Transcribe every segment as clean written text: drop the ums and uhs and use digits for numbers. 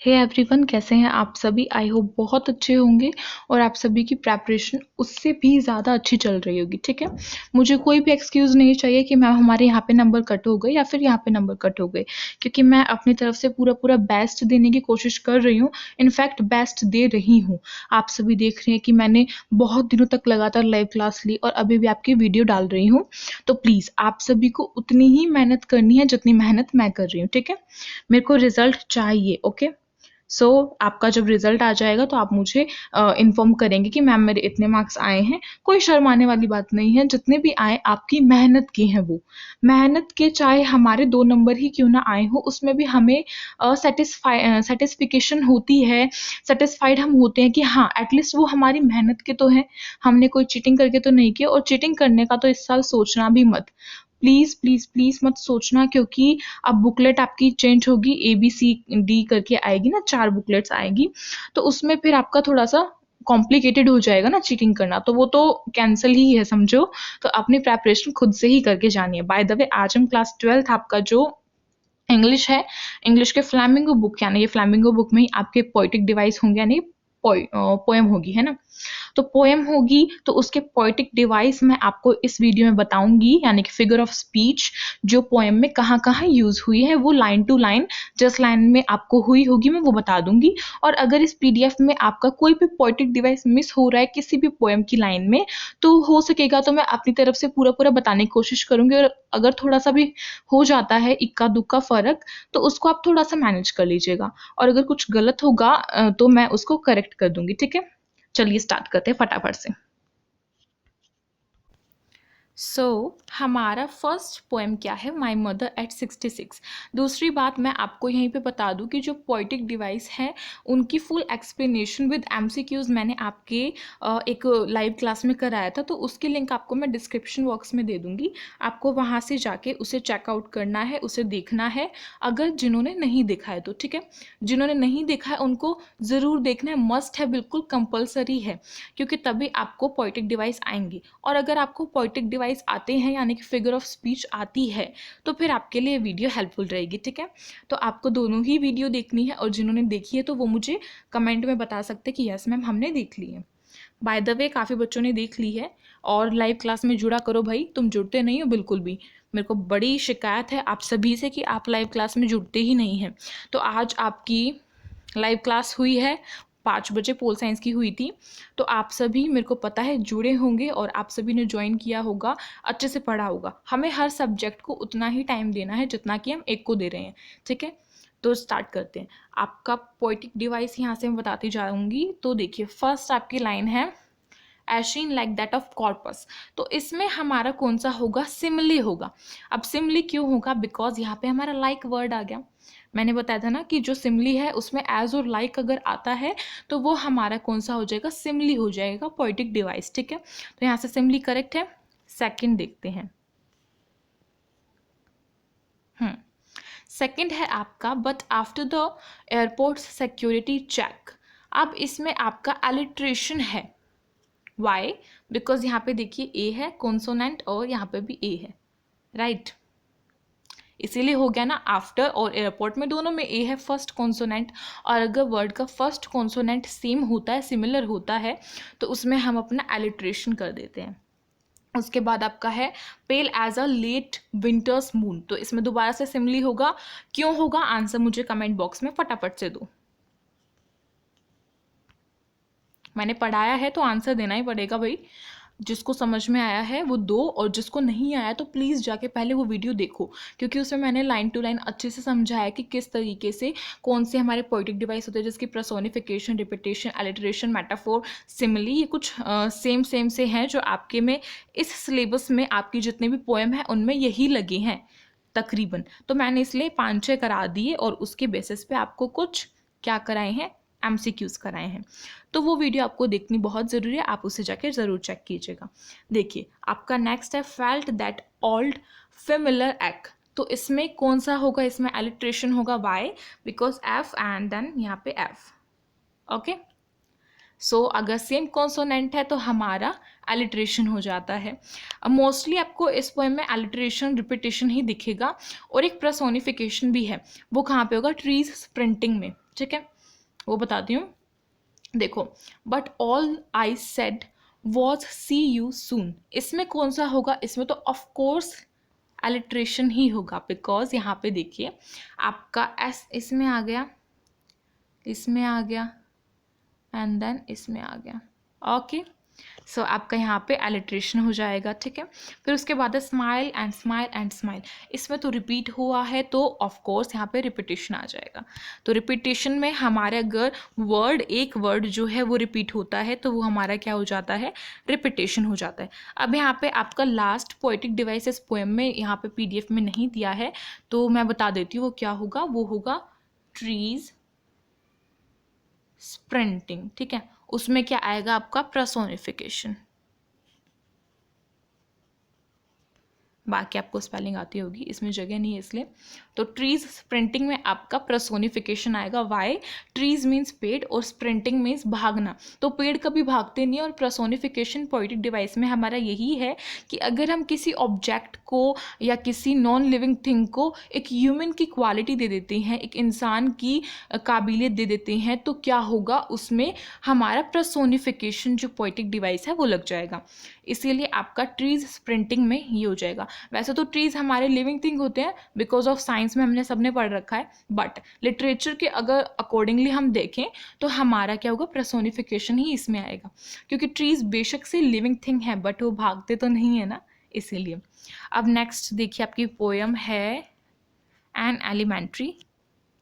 Hey everyone, कैसे हैं आप सभी। आई होप बहुत अच्छे होंगे और आप सभी की प्रेपरेशन उससे भी ज़्यादा अच्छी चल रही होगी। ठीक है, मुझे कोई भी एक्सक्यूज़ नहीं चाहिए कि मैम हमारे यहाँ पे नंबर कट हो गए या फिर यहाँ पे नंबर कट हो गए, क्योंकि मैं अपनी तरफ से पूरा बेस्ट देने की कोशिश कर रही हूँ। इनफैक्ट बेस्ट दे रही हूँ। आप सभी देख रहे हैं कि मैंने बहुत दिनों तक लगातार लाइव क्लास ली और अभी भी आपकी वीडियो डाल रही हूँ। तो प्लीज़ आप सभी को उतनी ही मेहनत करनी है जितनी मेहनत मैं कर रही हूँ। ठीक है, मेरे को रिजल्ट चाहिए। ओके, सो आपका जब रिजल्ट आ जाएगा तो आप मुझे इन्फॉर्म करेंगे कि मैम मेरे इतने मार्क्स आए हैं। कोई शर्माने वाली बात नहीं है, जितने भी आए आपकी मेहनत की हैं। वो मेहनत के चाहे हमारे 2 नंबर ही क्यों ना आए हो, उसमें भी हमें सेटिस्फिकेशन होती है, सेटिस्फाइड हम होते हैं कि हाँ एटलीस्ट वो हमारी मेहनत के तो हैं, हमने कोई चीटिंग करके तो नहीं किया। और चीटिंग करने का तो इस साल सोचना भी मत, प्लीज़ प्लीज़ प्लीज़ मत सोचना, क्योंकि अब बुकलेट आपकी चेंज होगी, ABCD करके आएगी ना, 4 बुकलेट्स आएगी, तो उसमें फिर आपका थोड़ा-सा कॉम्प्लिकेटेड हो जाएगा ना चीटिंग करना, तो वो तो कैंसल ही है समझो। तो अपनी प्रिपरेशन खुद से ही करके जानी है। बाय द वे, आज हम क्लास 12th आपका जो इंग्लिश है, इंग्लिश के फ्लैमिंगो बुक, यानी ये फ्लैमिंगो बुक में ही आपके पोएटिक डिवाइस होंगे, यानी पोएम होगी, है ना। तो पोएम होगी तो उसके पोएटिक डिवाइस मैं आपको इस वीडियो में बताऊंगी, यानी कि फिगर ऑफ स्पीच जो पोएम में कहाँ कहाँ यूज हुई है, वो लाइन टू लाइन जिस लाइन में आपको हुई होगी मैं वो बता दूंगी। और अगर इस PDF में आपका कोई भी पोएटिक डिवाइस मिस हो रहा है किसी भी पोएम की लाइन में, तो हो सकेगा तो मैं अपनी तरफ से पूरा पूरा बताने की कोशिश करूंगी। और अगर थोड़ा सा भी हो जाता है इक्का दुक्का फर्क, तो उसको आप थोड़ा सा मैनेज कर लीजिएगा। और अगर कुछ गलत होगा तो मैं उसको करेक्ट कर दूंगी। ठीक है, चलिए स्टार्ट करते हैं फटाफट से। हमारा फर्स्ट पोएम क्या है, माई मदर एट 66। दूसरी बात मैं आपको यहीं पे बता दूं कि जो पोइटिक डिवाइस है उनकी फुल एक्सप्लेनेशन विद MCQs मैंने आपके एक लाइव क्लास में कराया था, तो उसकी लिंक आपको मैं डिस्क्रिप्शन बॉक्स में दे दूंगी। आपको वहाँ से जाके उसे चेकआउट करना है, उसे देखना है, अगर जिन्होंने नहीं देखा है तो। ठीक है, जिन्होंने नहीं देखा है उनको ज़रूर देखना है, मस्ट है, बिल्कुल कंपलसरी है, क्योंकि तभी आपको पोइटिक डिवाइस आएंगी। और अगर आपको पोइटिक डिवाइस आते हैं, यानी कि फिगर ऑफ स्पीच आती है, तो फिर आपके लिए वीडियो हेल्पफुल रहेगी। ठीक है, तो आपको दोनों ही वीडियो देखनी है, और जिन्होंने देखी है तो वो मुझे कमेंट में बता सकते हैं कि यस मैम हमने देख ली है। बाय द वे, काफ़ी बच्चों ने देख ली है। और लाइव क्लास में जुड़ा करो भाई, तुम जुड़ते नहीं हो बिल्कुल भी। मेरे को बड़ी शिकायत है आप सभी से कि आप लाइव क्लास में जुड़ते ही नहीं हैं। तो आज आपकी लाइव क्लास हुई है, 5 बजे पोल साइंस की हुई थी, तो आप सभी मेरे को पता है जुड़े होंगे और आप सभी ने ज्वाइन किया होगा, अच्छे से पढ़ा होगा। हमें हर सब्जेक्ट को उतना ही टाइम देना है जितना कि हम एक को दे रहे हैं। ठीक है, तो स्टार्ट करते हैं। आपका पोइटिक डिवाइस यहाँ से मैं बताती जाऊँगी। तो देखिए, फर्स्ट आपकी लाइन है एशीन लाइक दैट ऑफ कॉर्पस। तो इसमें हमारा कौन सा होगा, सिमली होगा। अब सिमली क्यों होगा, बिकॉज यहाँ पे हमारा लाइक वर्ड आ गया। मैंने बताया था ना कि जो सिमली है उसमें एज और लाइक अगर आता है तो वो हमारा कौन सा हो जाएगा, सिमली हो जाएगा, पोइटिक डिवाइस। ठीक है, तो यहाँ से सिमली करेक्ट है। सेकंड देखते हैं। सेकंड है आपका but after the airport security check. अब इसमें आपका एलिट्रेशन है। वाई, बिकॉज यहाँ पे देखिए ए है कॉन्सोनेंट और यहाँ पे भी ए है, राइट। इसीलिए हो गया ना, आफ्टर और एयरपोर्ट में दोनों में ए है फर्स्ट कॉन्सोनेंट। और अगर वर्ड का फर्स्ट कॉन्सोनेंट सेम होता है, सिमिलर होता है, तो उसमें हम अपना एलिट्रेशन कर देते हैं। उसके बाद आपका है pale as a late winter's moon. तो इसमें दोबारा से सिमिली होगा। क्यों होगा, आंसर मुझे कमेंट बॉक्स में फटाफट से दो। मैंने पढ़ाया है तो आंसर देना ही पड़ेगा भाई। जिसको समझ में आया है वो दो, और जिसको नहीं आया तो प्लीज़ जाके पहले वो वीडियो देखो, क्योंकि उसमें मैंने लाइन टू लाइन अच्छे से समझाया कि किस तरीके से कौन से हमारे पोइटिक डिवाइस होते हैं, जिसकी personification, repetition, alliteration, metaphor, simile, ये कुछ सेम से हैं जो आपके में इस सिलेबस में आपकी जितने भी पोएम हैं उनमें यही लगे हैं तकरीबन। तो मैंने इसलिए 5-6 करा दिए और उसके बेसिस पे आपको कुछ क्या कराए हैं, MCQs कराए हैं। तो वो वीडियो आपको देखनी बहुत ज़रूरी है, आप उसे जाके ज़रूर चेक कीजिएगा। देखिए, आपका नेक्स्ट है felt that old familiar act. तो इसमें कौन सा होगा, इसमें एलिट्रेशन होगा why, because F and then यहाँ पे एफ। ओके, सो अगर सेम कॉन्सोनेंट है तो हमारा एलिट्रेशन हो जाता है। मोस्टली आपको इस पोएम में एलिट्रेशन, रिपीटेशन ही दिखेगा, और एक पर्सोनिफिकेशन भी है। वो कहाँ पे होगा, ट्रीज स्प्रिंटिंग में। ठीक है, वो बताती हूँ। देखो, but all I said was see you soon, इसमें कौन सा होगा? इसमें तो ऑफ कोर्स एलिट्रेशन ही होगा, बिकॉज यहाँ पे देखिए आपका एस इसमें आ गया, इसमें आ गया एंड देन इसमें आ गया। ओके, सो आपका यहाँ पे एलिट्रेशन हो जाएगा, ठीक है। फिर उसके बाद है smile and smile and smile, इसमें तो रिपीट हुआ है तो ऑफ कोर्स यहाँ पे रिपीटेशन आ जाएगा। तो रिपीटेशन में हमारे अगर वर्ड, एक वर्ड जो है वो रिपीट होता है तो वो हमारा क्या हो जाता है? रिपीटेशन हो जाता है। अब यहाँ पे आपका लास्ट पोएटिक डिवाइसेस पोएम में यहाँ पे PDF में नहीं दिया है, तो मैं बता देती हूँ वो क्या होगा। वो होगा ट्रीज स्प्रिंटिंग, ठीक है। उसमें क्या आएगा? आपका पर्सोनिफिकेशन। बाकी आपको स्पेलिंग आती होगी, इसमें जगह नहीं है इसलिए। तो ट्रीज स्प्रिंटिंग में आपका पर्सोनिफिकेशन आएगा। वाई? ट्रीज मीन्स पेड़ और स्प्रिंटिंग मीन्स भागना, तो पेड़ कभी भागते नहीं है। और पर्सोनिफिकेशन पोएटिक डिवाइस में हमारा यही है कि अगर हम किसी ऑब्जेक्ट को या किसी नॉन लिविंग थिंग को एक ह्यूमन की क्वालिटी दे देते हैं, एक इंसान की काबिलियत दे देते हैं, तो क्या होगा? उसमें हमारा पर्सोनिफिकेशन जो पोएटिक डिवाइस है वो लग जाएगा। इसीलिए आपका ट्रीज स्प्रिंटिंग में ये हो जाएगा। वैसे तो ट्रीज हमारे लिविंग थिंग होते हैं, बिकॉज ऑफ साइंस में हमने सबने पढ़ रखा है, बट लिटरेचर के अगर अकॉर्डिंगली हम देखें तो हमारा क्या होगा? पर्सोनिफिकेशन ही इसमें आएगा, क्योंकि ट्रीज बेशक से लिविंग थिंग है बट वो भागते तो नहीं है ना, इसीलिए। अब नेक्स्ट देखिए आपकी पोएम है an elementary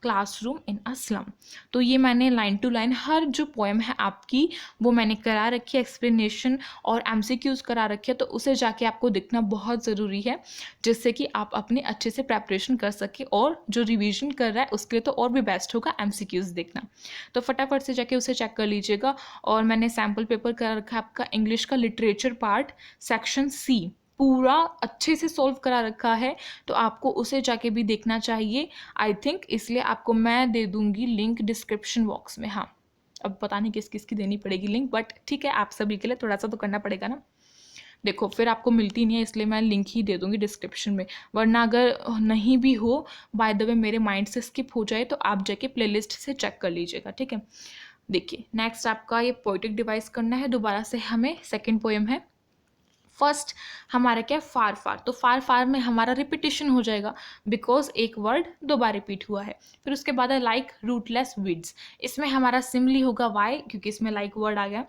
classroom in a slum. तो ये मैंने लाइन टू लाइन हर जो पोएम है आपकी वो मैंने करा रखी है, एक्सप्लेनेशन और MCQs करा रखी है, तो उसे जाके आपको देखना बहुत ज़रूरी है, जिससे कि आप अपने अच्छे से प्रेपरेशन कर सके। और जो रिवीजन कर रहा है उसके लिए तो और भी बेस्ट होगा MCQs देखना। तो फटाफट से जाके उसे चेक कर लीजिएगा। और मैंने सैम्पल पेपर करा रखा है आपका इंग्लिश का लिटरेचर पार्ट सेक्शन C, पूरा अच्छे से सॉल्व करा रखा है, तो आपको उसे जाके भी देखना चाहिए आई थिंक। इसलिए आपको मैं दे दूंगी लिंक डिस्क्रिप्शन बॉक्स में। हाँ, अब पता नहीं किस किस की देनी पड़ेगी लिंक, बट ठीक है, आप सभी के लिए थोड़ा सा तो करना पड़ेगा ना। देखो फिर आपको मिलती नहीं है, इसलिए मैं लिंक ही दे दूंगी डिस्क्रिप्शन में, वरना अगर नहीं भी हो, बाय द वे मेरे माइंड से स्किप हो जाए, तो आप जाके प्लेलिस्ट से चेक कर लीजिएगा, ठीक है। देखिए नेक्स्ट आपका ये पोएटिक डिवाइस करना है। दोबारा से हमें सेकेंड पोएम है। फर्स्ट हमारा क्या है? फार फार। तो फार फार में हमारा रिपीटेशन हो जाएगा, बिकॉज एक वर्ड दो बार रिपीट हुआ है। फिर उसके बाद है लाइक रूटलेस वीड्स, इसमें हमारा सिमली होगा। वाई? क्योंकि इसमें लाइक वर्ड आ गया।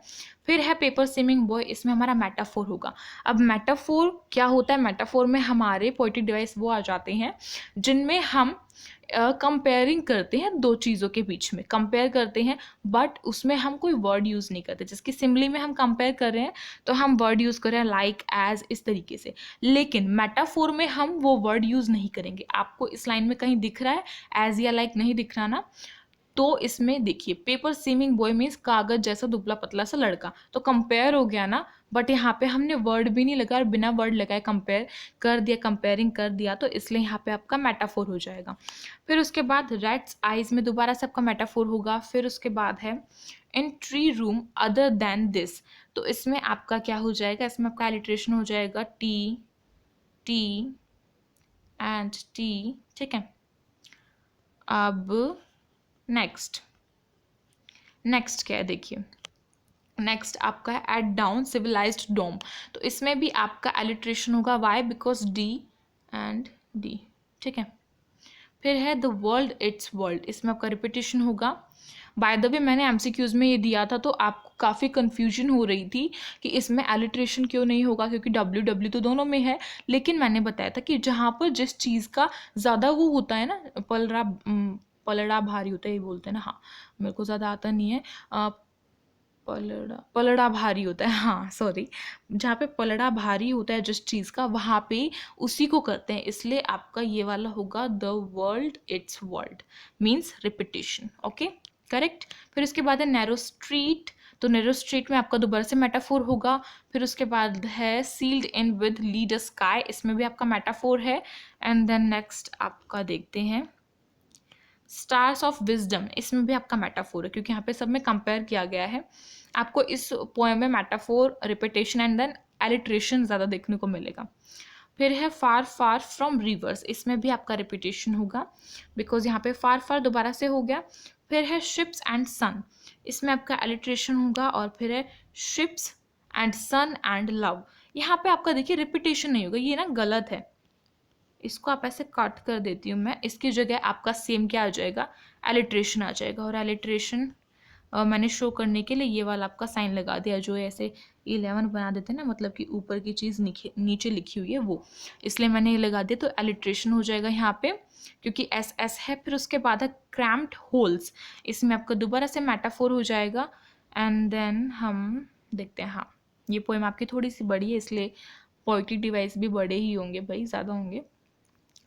फिर है पेपर स्विमिंग बॉय, इसमें हमारा मेटाफोर होगा। अब मेटाफोर क्या होता है? मेटाफोर में हमारे पोएटिक डिवाइस वो आ जाते हैं जिनमें हम कंपेयरिंग करते हैं दो चीज़ों के बीच में, कंपेयर करते हैं, बट उसमें हम कोई वर्ड यूज़ नहीं करते। जिसकी सिमली में हम कंपेयर कर रहे हैं तो हम वर्ड यूज़ कर रहे हैं लाइक, एज, इस तरीके से। लेकिन मेटाफोर में हम वो वर्ड यूज़ नहीं करेंगे। आपको इस लाइन में कहीं दिख रहा है एज या लाइक? नहीं दिख रहा ना। तो इसमें देखिए पेपर स्विमिंग बॉय मीन्स कागज जैसा दुबला पतला सा लड़का, तो कंपेयर हो गया ना। बट यहाँ पे हमने वर्ड भी नहीं लगाया और बिना वर्ड लगाए कंपेयर कर दिया, कंपेयरिंग कर दिया, तो इसलिए यहाँ पे आपका मेटाफोर हो जाएगा। फिर उसके बाद रेड्स आइज में दोबारा से आपका मेटाफोर होगा। फिर उसके बाद है in tree room other than this, तो इसमें आपका क्या हो जाएगा? इसमें आपका एलिट्रेशन हो जाएगा टी टी एंड टी, ठीक है। अब नेक्स्ट क्या है? देखिए नेक्स्ट आपका है एट डाउन सिविलाइज्ड डोम, तो इसमें भी आपका एलिट्रेशन होगा। Why? Because D and D, ठीक है। फिर है द वर्ल्ड इट्स वर्ल्ड, इसमें आपका रिपीटेशन होगा। बाय द वे मैंने MCQs में ये दिया था तो आपको काफ़ी कन्फ्यूजन हो रही थी कि इसमें एलिट्रेशन क्यों नहीं होगा, क्योंकि W तो दोनों में है। लेकिन मैंने बताया था कि जहाँ पर जिस चीज़ का ज़्यादा वो होता है ना, पलड़ा भारी होता है, ये बोलते हैं ना। हाँ, मेरे को ज़्यादा आता नहीं है। पलड़ा भारी होता है, हाँ सॉरी, जहाँ पे पलड़ा भारी होता है जिस चीज़ का, वहाँ पे उसी को करते हैं। इसलिए आपका ये वाला होगा the world it's world, means repetition. Okay, correct. फिर उसके बाद है नैरो स्ट्रीट, तो नैरो स्ट्रीट में आपका दोबारा से मेटाफोर होगा। फिर उसके बाद है sealed in with lead sky, इसमें भी आपका मेटाफोर है। एंड देन नेक्स्ट आपका देखते हैं स्टार्स ऑफ विजडम, इसमें भी आपका मेटाफोर है, क्योंकि यहाँ पे सब में कंपेयर किया गया है। आपको इस पोएम में metaphor, repetition and then alliteration ज़्यादा देखने को मिलेगा। फिर है फार फार फ्रॉम रिवर्स, इसमें भी आपका रिपीटेशन होगा, बिकॉज यहाँ पे फार फार दोबारा से हो गया। फिर है शिप्स एंड सन, इसमें आपका एलिट्रेशन होगा, और फिर है ships and sun and love. यहाँ पे आपका देखिए रिपीटेशन नहीं होगा, ये ना गलत है, इसको आप ऐसे कट कर देती हूँ मैं, इसकी जगह आपका सेम क्या आ जाएगा, एलिट्रेशन आ जाएगा। और एलिट्रेशन मैंने शो करने के लिए ये वाला आपका साइन लगा दिया, जो ऐसे 11 बना देते हैं ना, मतलब कि ऊपर की चीज़ नीचे लिखी हुई है वो, इसलिए मैंने ये लगा दिया। तो एलिट्रेशन हो जाएगा यहाँ पे, क्योंकि एस एस है। फिर उसके बाद है क्रैम्प्ड होल्स, इसमें आपका दोबारा से मेटाफोर हो जाएगा। एंड देन हम देखते हैं, हाँ ये पोएम आपकी थोड़ी सी बड़ी है, इसलिए पोएटिक डिवाइस भी बड़े ही होंगे भाई, ज़्यादा होंगे,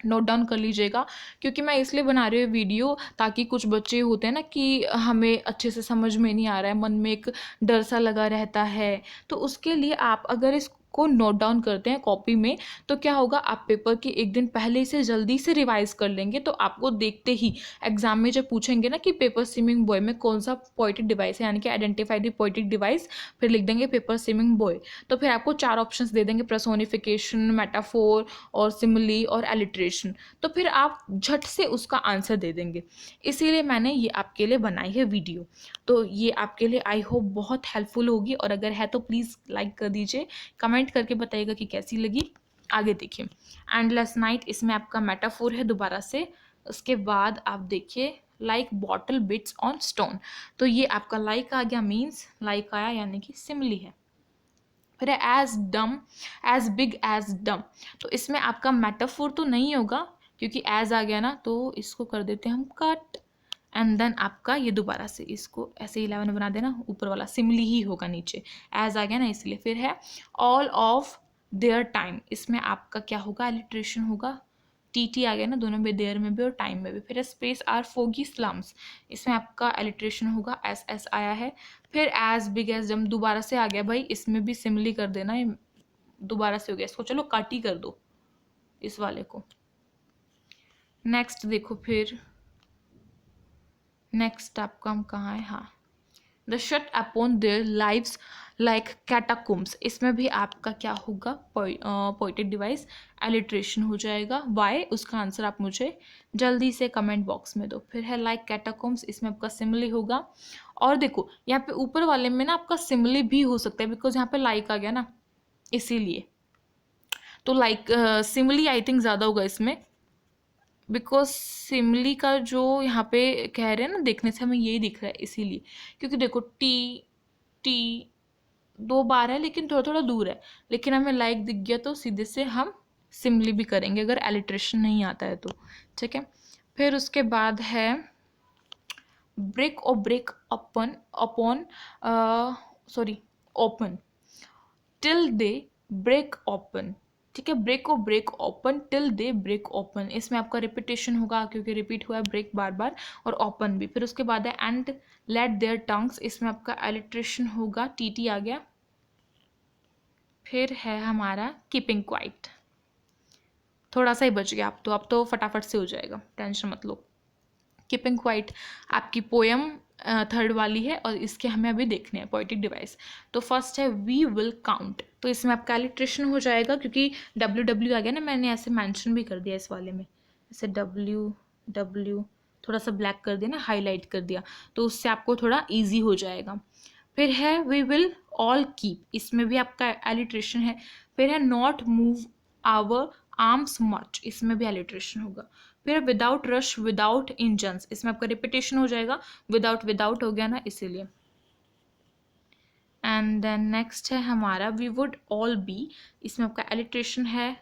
नोट डाउन कर लीजिएगा। क्योंकि मैं इसलिए बना रही हूँ वीडियो, ताकि कुछ बच्चे होते हैं ना कि हमें अच्छे से समझ में नहीं आ रहा है, मन में एक डर सा लगा रहता है, तो उसके लिए आप अगर इसको नोट डाउन करते हैं कॉपी में, तो क्या होगा, आप पेपर के एक दिन पहले से जल्दी से रिवाइज कर लेंगे, तो आपको देखते ही एग्जाम में जब पूछेंगे ना कि पेपर स्विमिंग बॉय में कौन सा पोएटिक डिवाइस है, यानी कि आइडेंटिफाई द पोएटिक डिवाइस, फिर लिख देंगे पेपर स्विमिंग बॉय, तो फिर आपको 4 ऑप्शंस दे देंगे, पर्सोनिफिकेशन, मेटाफोर और सिमिली और एलिट्रेशन, तो फिर आप झट से उसका आंसर दे देंगे। इसीलिए मैंने ये आपके लिए बनाई है वीडियो, तो ये आपके लिए आई होप बहुत हेल्पफुल होगी, और अगर है तो प्लीज़ लाइक कर दीजिए, कमेंट करके बताइएगा कि कैसी लगी। आगे देखिए, एंडलेस नाइट, इसमें आपका मेटाफोर है दोबारा से। उसके बाद आप देखिए like bottle beads on stone, तो ये आपका लाइक आ गया, मीन्स लाइक आया, यानी कि सिमिली है। फिर एज डम, एज बिग एज डम, तो इसमें आपका मेटाफोर तो नहीं होगा, क्योंकि एज आ गया ना, तो इसको कर देते हैं हम कट। एंड देन आपका ये दोबारा से इसको ऐसे 11 बना देना, ऊपर वाला सिमिली ही होगा, नीचे एज आ गया ना इसलिए। फिर है ऑल ऑफ देयर टाइम, इसमें आपका क्या होगा, एलिट्रेशन होगा, टी टी आ गया ना दोनों में, देयर में भी और टाइम में भी। फिर स्पेस आर फोगी स्लम्स, इसमें आपका एलिट्रेशन होगा, एस एस आया है। फिर एज बिग एज डम दोबारा से आ गया भाई, इसमें भी सिमिली कर देना, ये दोबारा से हो गया, इसको चलो कट ही कर दो इस वाले को। नेक्स्ट देखो, फिर नेक्स्ट आपका हम कहाँ है, हाँ the shut upon their lives like catacombs, इसमें भी आपका क्या होगा, पोएटिक डिवाइस, एलिट्रेशन हो जाएगा। वाई, उसका आंसर आप मुझे जल्दी से कमेंट बॉक्स में दो। फिर है लाइक कैटाकुम्स, इसमें आपका सिमिली होगा। और देखो यहाँ पे ऊपर वाले में ना आपका सिमिली भी हो सकता है, बिकॉज यहाँ पे लाइक आ गया ना, इसीलिए तो लाइक सिमिली आई थिंक ज़्यादा होगा इसमें, बिकॉज सिमली का जो यहाँ पे कह रहे हैं ना, देखने से हमें यही दिख रहा है, इसीलिए। क्योंकि देखो टी टी 2 बार है, लेकिन थोड़ा थोड़ा दूर है, लेकिन हमें लाइक दिख गया, तो सीधे से हम सिमली भी करेंगे, अगर एलिट्रेशन नहीं आता है तो, ठीक है। फिर उसके बाद है ब्रेक और break upon upon, sorry open, till they break open, ठीक है, ब्रेक और break open till they break open, इसमें आपका रिपीटेशन होगा, क्योंकि रिपीट हुआ है ब्रेक बार बार, और ओपन भी। फिर उसके बाद है एंड लेट देयर टंग्स, इसमें आपका एलिट्रेशन होगा, टी टी आ गया। फिर है हमारा कीपिंग क्वाइट, थोड़ा सा ही बच गया, आप तो अब तो फटाफट से हो जाएगा, टेंशन मत लो। कीपिंग क्वाइट आपकी पोएम थर्ड वाली है, और इसके हमें अभी देखने हैं पोएटिक डिवाइस। तो फर्स्ट है वी विल काउंट, तो इसमें आपका एलिट्रेशन हो जाएगा, क्योंकि डब्ल्यू डब्ल्यू आ गया ना, मैंने ऐसे मेंशन भी कर दिया इस वाले में, ऐसे डब्ल्यू डब्ल्यू थोड़ा सा ब्लैक कर दिया ना, हाईलाइट कर दिया, तो उससे आपको थोड़ा ईजी हो जाएगा। फिर है वी विल ऑल कीप, इसमें भी आपका एलिट्रेशन है। फिर है not move our arms much, इसमें भी एलिट्रेशन होगा। फिर विदाउट रश विदाउट इंजन्स, इसमें आपका रिपीटेशन हो जाएगा, विदाउट विदाउट हो गया ना, इसीलिए। एंड देन नेक्स्ट है हमारा वी वुड ऑल बी, इसमें आपका एलिट्रेशन है।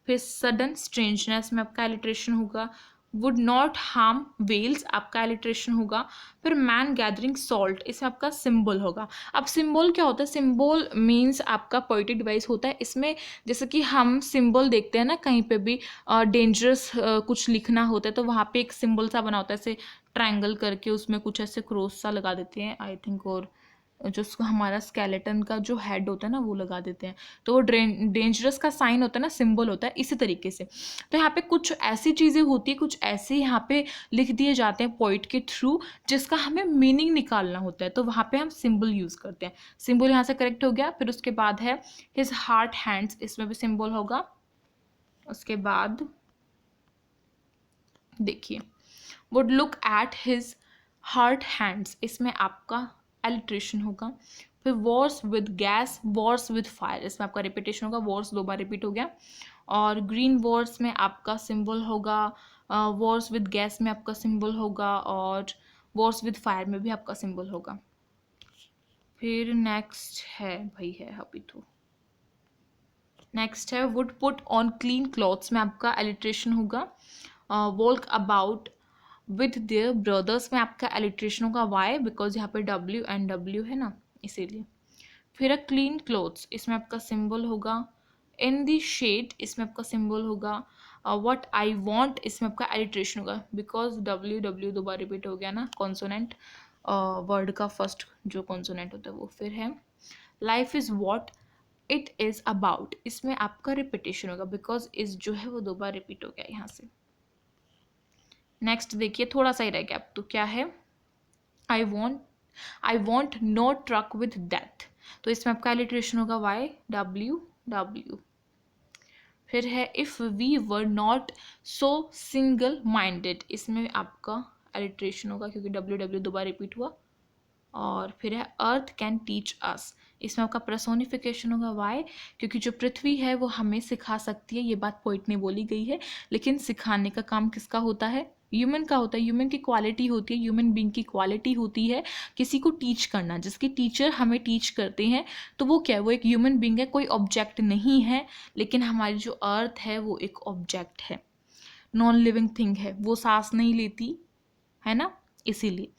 फिर सडन स्ट्रेंजनेस में आपका एलिट्रेशन होगा। वुड नॉट हार्म वेल्स, आपका एलिट्रेशन होगा। फिर मैन गैदरिंग सॉल्ट, इसमें आपका सिंबल होगा। अब सिंबल क्या होता है, सिंबल मीन्स आपका पोएटिक डिवाइस होता है, इसमें जैसे कि हम सिंबल देखते हैं ना, कहीं पे भी डेंजरस कुछ लिखना होता है, तो वहाँ पे एक सिंबल सा बना होता है, ऐसे ट्रायंगल करके उसमें कुछ ऐसे क्रॉस सा लगा देते हैं आई थिंक, और जो हमारा स्केलेटन का जो हेड होता है ना, वो लगा देते हैं, तो वो डेंजरस का साइन होता है ना, सिंबल होता है, इसी तरीके से। तो यहाँ पे कुछ ऐसी चीज़ें होती है, कुछ ऐसे यहाँ पे लिख दिए जाते हैं पोइट के थ्रू, जिसका हमें मीनिंग निकालना होता है, तो वहाँ पे हम सिंबल यूज़ करते हैं। सिंबल यहाँ से करेक्ट हो गया। फिर उसके बाद है हिज हार्ट हैंड्स, इसमें भी सिंबल होगा। उसके बाद देखिए would look at his heart hands, इसमें आपका एलिट्रेशन होगा। फिर Wars with gas, Wars with fire, इसमें आपका रिपीटेशन होगा, वॉर्स 2 बार रिपीट हो गया। और ग्रीन वॉर्स में आपका सिंबल होगा, वॉर्स विद गैस में आपका सिंबल होगा, और वॉर्स विद फायर में भी आपका सिंबल होगा। फिर नेक्स्ट है भाई है अभी तो नेक्स्ट है would put on clean clothes में आपका एलिट्रेशन होगा। Walk about with their brothers में आपका एलिट्रेशन होगा, वाई बिकॉज यहाँ पे W एंड W है ना, इसीलिए। फिर क्लीन क्लोथ्स, इसमें आपका सिंबल होगा। इन दी शेड, इसमें आपका सिंबल होगा। व्हाट आई वॉन्ट, इसमें आपका एलिट्रेशन होगा, बिकॉज W 2 बार रिपीट हो गया ना, कॉन्सोनेंट वर्ड का फर्स्ट जो कॉन्सोनेंट होता है वो। फिर है life is what it is about, इसमें आपका रिपीटेशन होगा, बिकॉज इज जो है वो 2 बार रिपीट हो गया यहाँ से। नेक्स्ट देखिए, थोड़ा सा ही रह गया अब तो, क्या है I want no truck with death, तो इसमें आपका एलिट्रेशन होगा YW। फिर है if we were not so single minded, इसमें आपका एलिट्रेशन होगा क्योंकि W 2 बार रिपीट हुआ। और फिर है अर्थ कैन टीच अस, इसमें आपका पर्सोनिफिकेशन होगा, वाई क्योंकि जो पृथ्वी है वो हमें सिखा सकती है, ये बात पोइट ने बोली गई है। लेकिन सिखाने का काम किसका होता है, ह्यूमन का होता है। ह्यूमन की क्वालिटी होती है, ह्यूमन बीइंग की क्वालिटी होती है किसी को टीच करना, जिसके टीचर हमें टीच करते हैं तो वो क्या है, वो एक ह्यूमन बीइंग है, कोई ऑब्जेक्ट नहीं है। लेकिन हमारी जो अर्थ है वो एक ऑब्जेक्ट है, नॉन लिविंग थिंग है, वो सांस नहीं लेती है ना, इसीलिए।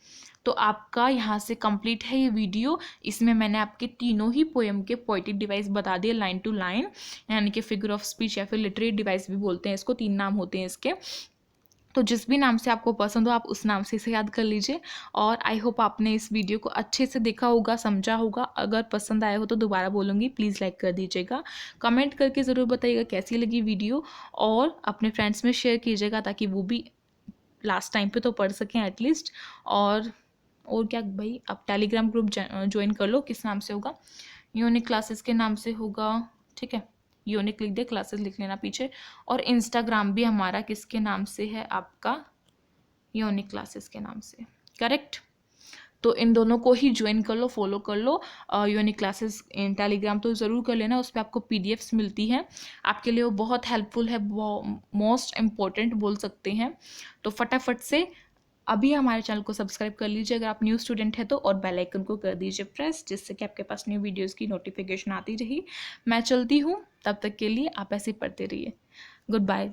तो आपका यहाँ से कंप्लीट है ये वीडियो। इसमें मैंने आपके तीनों ही पोएम के पोएटिक डिवाइस बता दिए लाइन टू लाइन, यानी कि फिगर ऑफ स्पीच या फिर लिटरेरी डिवाइस भी बोलते हैं इसको, 3 नाम होते हैं इसके। तो जिस भी नाम से आपको पसंद हो आप उस नाम से इसे याद कर लीजिए। और आई होप आपने इस वीडियो को अच्छे से देखा होगा, समझा होगा। अगर पसंद आया हो तो दोबारा बोलूँगी, प्लीज़ लाइक कर दीजिएगा, कमेंट करके ज़रूर बताइएगा कैसी लगी वीडियो, और अपने फ्रेंड्स में शेयर कीजिएगा ताकि वो भी लास्ट टाइम पे तो पढ़ सकें एटलीस्ट। और क्या भाई, आप टेलीग्राम ग्रुप ज्वाइन कर लो, किस नाम से होगा, यूनिक क्लासेस के नाम से होगा, ठीक है, यूनिक लिख दे, क्लासेस लिख लेना पीछे। और इंस्टाग्राम भी हमारा किसके नाम से है, आपका यूनिक क्लासेस के नाम से, करेक्ट। तो इन दोनों को ही ज्वाइन कर लो, फॉलो कर लो। यूनिक क्लासेस टेलीग्राम तो ज़रूर कर लेना, उस पर आपको PDFs मिलती हैं, आपके लिए वो बहुत हेल्पफुल है, मोस्ट इम्पॉर्टेंट बोल सकते हैं। तो फटाफट से अभी हमारे चैनल को सब्सक्राइब कर लीजिए अगर आप न्यू स्टूडेंट है तो, और बेल आइकन को कर दीजिए प्रेस, जिससे कि आपके पास न्यू वीडियोस की नोटिफिकेशन आती रही। मैं चलती हूँ, तब तक के लिए आप ऐसे ही पढ़ते रहिए। Good bye.